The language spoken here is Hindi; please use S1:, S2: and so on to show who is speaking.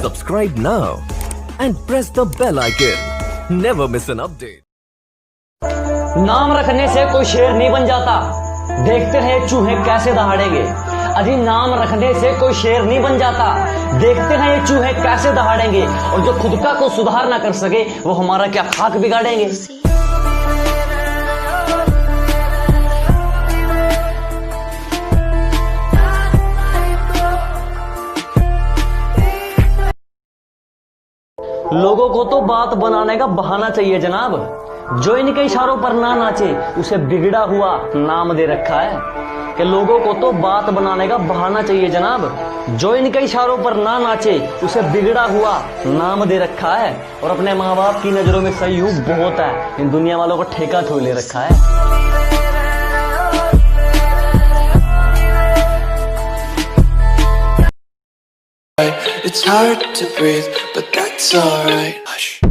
S1: Subscribe now and press the bell icon. Never miss an update.
S2: नाम रखने से कोई शेर नहीं बन जाता, देखते हैं चूहे कैसे दहाड़ेंगे। अजी नाम रखने से कोई शेर नहीं बन जाता, देखते हैं ये चूहे कैसे दहाड़ेंगे। और जो खुद का को सुधार ना कर सके वो हमारा क्या खाक बिगाड़ेंगे। लोगों को तो बात बनाने का बहाना चाहिए जनाब। जो इनके इशारों पर ना नाचे उसे बिगड़ा हुआ नाम दे रखा है। कि लोगों को तो बात बनाने का बहाना चाहिए जनाब। जो इनके इशारों पर ना नाचे उसे बिगड़ा हुआ नाम दे रखा है। और अपने माँ बाप की नजरों में सही हूँ बहुत है, इन दुनिया वालों को ठेका थोड़ी ले रखा है।
S3: It's hard to breathe, but that's alright. Hush.